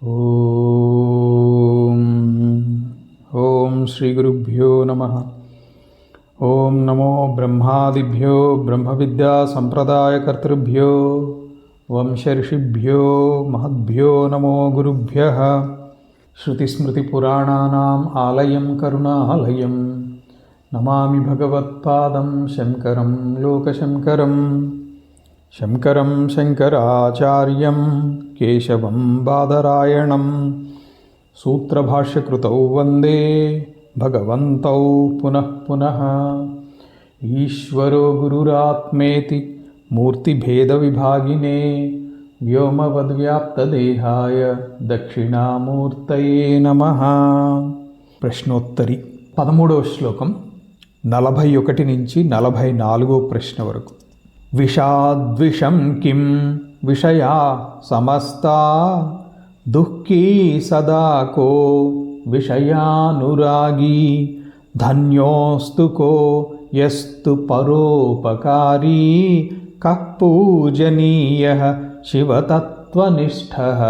ఓం ఓం శ్రీ గురుభ్యో నమః. ఓం నమో బ్రహ్మాదిభ్యో బ్రహ్మ విద్యా సంప్రదాయకర్తృభ్యో వంశర్షిభ్యో మహద్భ్యో నమో గురుభ్యః. శృతిస్మృతిపురాణానాం ఆలయం కరుణాలయం నమామి భగవత్పాదం శంకరం లోకశంకరం. శంకరం శంకరాచార్యం కేశవం బాదరాయణం సూత్రభాష్యకృతౌ వందే భగవంతౌ పునః పునః. ఈశ్వరో గురురాత్మేతి మూర్తిభేదవిభాగినే వ్యోమవద్వ్యాప్తదేహాయ దక్షిణామూర్తయే నమః. ప్రశ్నోత్తరి 13వ శ్లోకం 41 నుంచి 44వ ప్రశ్న వరకు. విషాద్విషం కిం విషయా సమస్తా దుఃఖీ సదా కో విషయానురాగీ ధన్యోస్తు కో యస్తు పరోపకారీ కః పూజనీయః శివతత్వనిష్ఠః.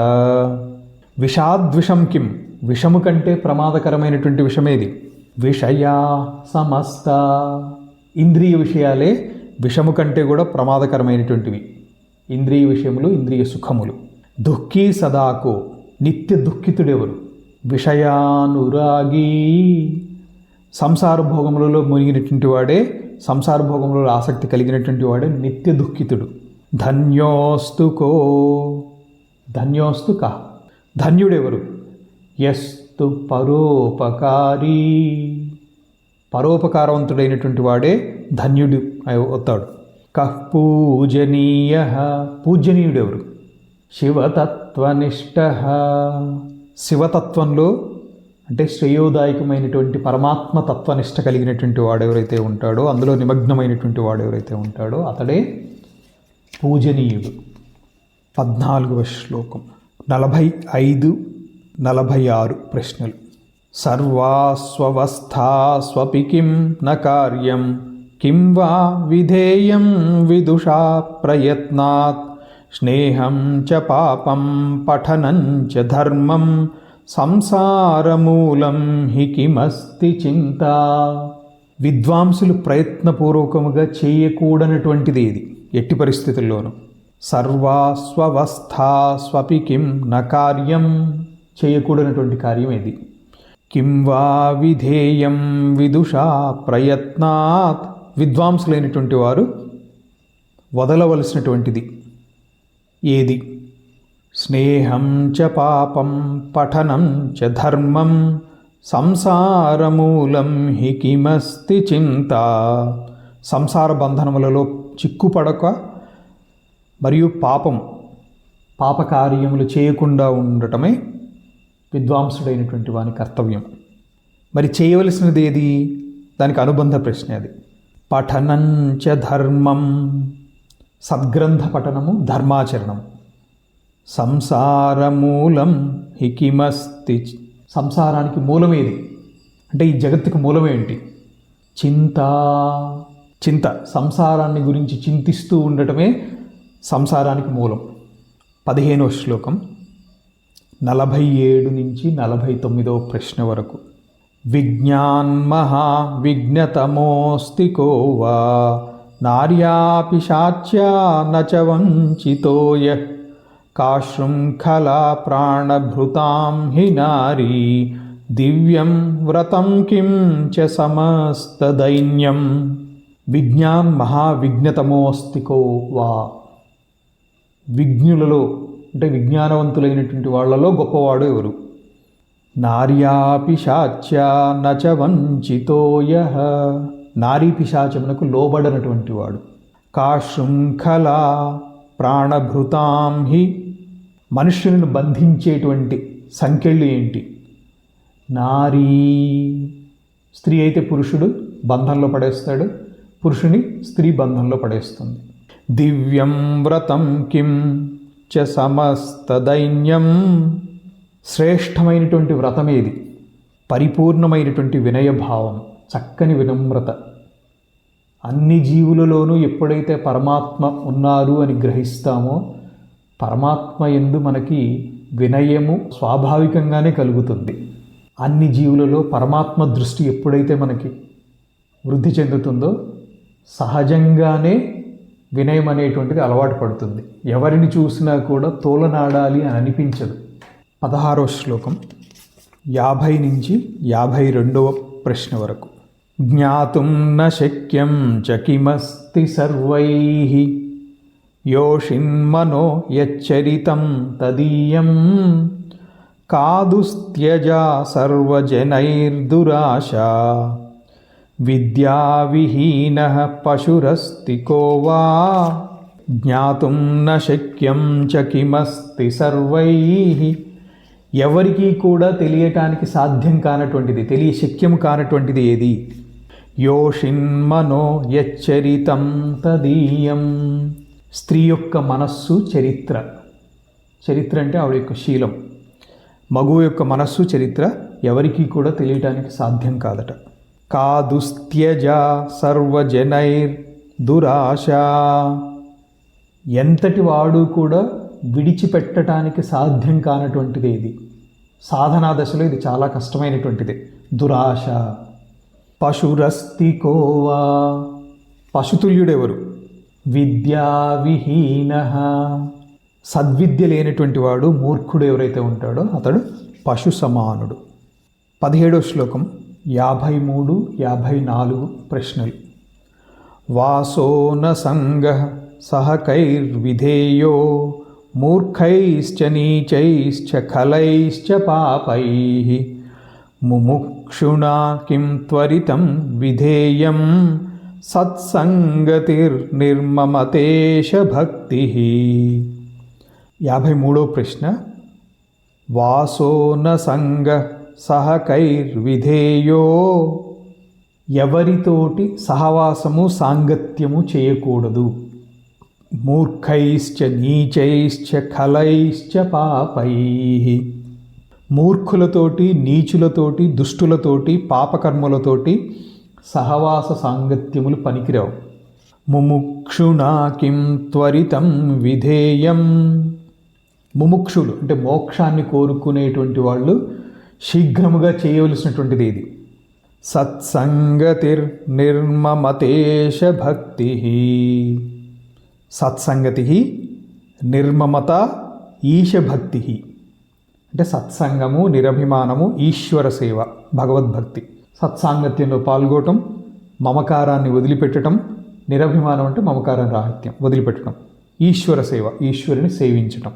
విషాద్విషం కిం, విషము కంటే ప్రమాదకరమైనటువంటి విషమేది? విషయా సమస్త, ఇంద్రియ విషయాలే విషము కంటే కూడా ప్రమాదకరమైనటువంటివి. ఇంద్రియ విషయములు, ఇంద్రియ సుఖములు. దుఃఖీ సదాకో, నిత్య దుఃఖితుడెవరు? విషయానురాగీ, సంసార భోగములలో మునిగినటువంటి వాడే, సంసార భోగములలో ఆసక్తి కలిగినటువంటి వాడే నిత్య దుఃఖితుడు. ధన్యోస్తుకో, ధన్యోస్తు కా, ధన్యుడెవరు? యస్తు పరోపకారీ, పరోపకారవంతుడైనటువంటి వాడే ధన్యుడు అవుతాడు. కః పూజనీయః, పూజనీయుడెవరు? శివతత్వనిష్ఠః, శివతత్వంలో అంటే శ్రేయోదాయకమైనటువంటి పరమాత్మ తత్వనిష్ట కలిగినటువంటి వాడెవరైతే ఉంటాడో, అందులో నిమగ్నమైనటువంటి వాడెవరైతే ఉంటాడో అతడే పూజనీయుడు. 14వ శ్లోకం 45-46 ప్రశ్నలు. సర్వాస్వస్థాస్వపి కిం న కార్యం కిం వా విధేయం విదుషా ప్రయత్నాత్ స్నేహం చ పాపం పఠనం చ ధర్మం సంసారమూలం హి కిమస్తి చింత. విద్వాంసులు ప్రయత్నపూర్వకముగా చేయకూడనటువంటిది ఇది ఎట్టి పరిస్థితుల్లోనూ. సర్వాస్వస్థాస్వపి కిం న కార్యం, చేయకూడనటువంటి కార్యం ఇది. కిం వా విధేయం విదుషా ప్రయత్నాత్, విద్వాంసులైనటువంటి వారు వదలవలసినటువంటిది ఏది? స్నేహం చ పాపం పఠనం చ ధర్మం సంసారమూలం హి కిమస్తి చింత. సంసార బంధనములలో చిక్కుపడక మరియు పాపకార్యములు చేయకుండా ఉండటమే విద్వాంసుడైనటువంటి వాని కర్తవ్యం. మరి చేయవలసినది ఏది? దానికి అనుబంధ ప్రశ్న అది. పఠనం చ ధర్మం, సద్గ్రంథ పఠనము, ధర్మాచరణము. సంసారమూలం హి కిమస్తి, సంసారానికి మూలమేది అంటే ఈ జగత్తుకు మూలమేంటి? చింత, చింత, సంసారాన్ని గురించి చింతిస్తూ ఉండటమే సంసారానికి మూలం. 15వ శ్లోకం 47 నుంచి 49వ ప్రశ్న వరకు. విజ్ఞాన్మహా విఘ్నతమోస్తి కో వా నార్యాపిశాచ్యా నచ వంచితో యః కాశృంఖలా ప్రాణభృతాం హి నారీ దివ్యం వ్రతం కిం చ సమస్తదైన్యం. విజ్ఞాన్ మహావిఘ్నతమోస్తి కో వా, విజ్ఞులలో అంటే విజ్ఞానవంతులైనటువంటి వాళ్ళలో గొప్పవాడు ఎవరు? నార్యాపిశాచ్యా నచ వంచితో యః, నారీ పిశాచమునకు లోబడనటువంటి వాడు. కాశృంఖలా ప్రాణభృతాం హి, మనుష్యులను బంధించేటువంటి సంకెళ్ళు ఏంటి? నారీ, స్త్రీ అయితే పురుషుడు బంధంలో పడేస్తాడు, పురుషుని స్త్రీ బంధంలో పడేస్తుంది. దివ్యం వ్రతం కిం చ సమస్తదైన్యం, శ్రేష్టమైనటువంటి వ్రతమేది? పరిపూర్ణమైనటువంటి వినయభావం, చక్కని వినమ్రత. అన్ని జీవులలోనూ ఎప్పుడైతే పరమాత్మ ఉన్నారు అని గ్రహిస్తామో, పరమాత్మ యందు మనకి వినయము స్వాభావికంగానే కలుగుతుంది. అన్ని జీవులలో పరమాత్మ దృష్టి ఎప్పుడైతే మనకి వృద్ధి చెందుతుందో సహజంగానే వినయం అనేటువంటిది అలవాటు పడుతుంది. ఎవరిని చూసినా కూడా తోలనాడాలి అని అనిపించదు. 16వ శ్లోకం 50 నుంచి 52వ ప్రశ్న వరకు. జ్ఞాతుం న శక్యం చ కిమస్తి సర్వైః యోషిన్మనో యచ్చరితం తదీయం కాదుస్త్యజా సర్వజనైర్దురాశా విద్యావిహీనః పశురస్తి కో వా జ్ఞాతుం న శక్యం చ కిమస్తి సర్వైః. ఎవరికీ కూడా తెలియటానికి సాధ్యం కానటువంటిది, శక్యం కానటువంటిది ఏది? యోషిన్మనో యచ్చరితం తదీయం. స్త్రీ యొక్క మనస్సు చరిత్ర అంటే ఆవిడ యొక్క శీలం. మగువు యొక్క మనస్సు చరిత్ర ఎవరికీ కూడా తెలియటానికి సాధ్యం కాదట. కాదుస్త్యజ సర్వజనైర్ దురాశా. ఎంతటి వాడు కూడా విడిచిపెట్టడానికి సాధ్యం కానటువంటిది ఏది? సాధనా దశలో ఇది చాలా కష్టమైనటువంటిది. దురాశ. పశురస్తి కోవా. పశుతుల్యుడెవరు? విద్యావిహీన. సద్విద్య లేనటువంటి వాడు, మూర్ఖుడు ఎవరైతే ఉంటాడో అతడు పశు సమానుడు. 17వ శ్లోకం 53, 54 ప్రశ్నలు. వాసో న సంగః సహకైర్విధేయో మూర్ఖైశ్చ నీచైశ్చ ఖలైశ్చ పాపైః ముముక్షుణా కిం త్వరితం విధేయం సత్సంగతిర్నిర్మమతేష భక్తిః. 53వ ప్రశ్న. వాసో న సంగః సహకైర్విధేయో. ఎవరితోటి సహవాసము సాంగత్యము చేయకూడదు. మూర్ఖైశ్చ నీచైశ్చ ఖలైశ్చ పాపైః. మూర్ఖులతోటి, నీచులతోటి, దుష్టులతోటి, పాపకర్మలతోటి సహవాస సాంగత్యములు పనికిరావు. ముముక్షుణా కిం త్వరితం విధేయం. ముముక్షులు అంటే మోక్షాన్ని కోరుకునేటువంటి వాళ్ళు శీఘ్రముగా చేయవలసినటువంటిది ఏది? సత్సంగతిర్నిర్మమతేష భక్తిః. సత్సంగతి నిర్మమత ఈశభక్తి. అంటే సత్సంగము, నిరభిమానము, ఈశ్వర సేవ, భగవద్భక్తి. సత్సాంగత్యంలో పాల్గొనటం, మమకారాన్ని వదిలిపెట్టడం. నిరభిమానం అంటే మమకారం రాహిత్యం, వదిలిపెట్టడం. ఈశ్వర సేవ, ఈశ్వరుని సేవించటం.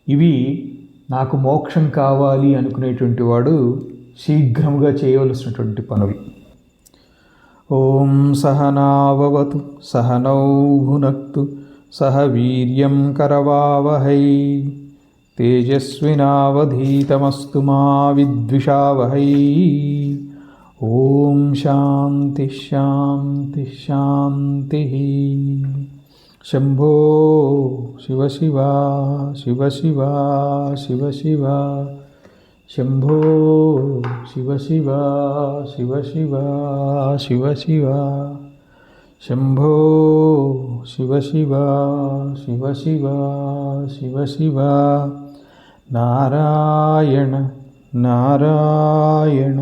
ఇవి నాకు మోక్షం కావాలి అనుకునేటువంటి వాడు శీఘ్రముగా చేయవలసినటువంటి పనులు. ఓం సహనావవతు సహనౌ భునక్తు సహ వీర్యం కరవావహై తేజస్వినావధీతమస్తు మా విద్విషావహై. ఓం శాంతి శాంతి శాంతి. శంభో శివ శివ శివ శివ శివ శివ. శంభో శివ శివ శివ శివ శివ శివ. శంభో శివ శివ శివ శివ శివ శివ. నారాయణ నారాయణ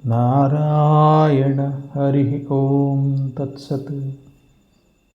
నారాయణ. హరి ఓం తత్సత్.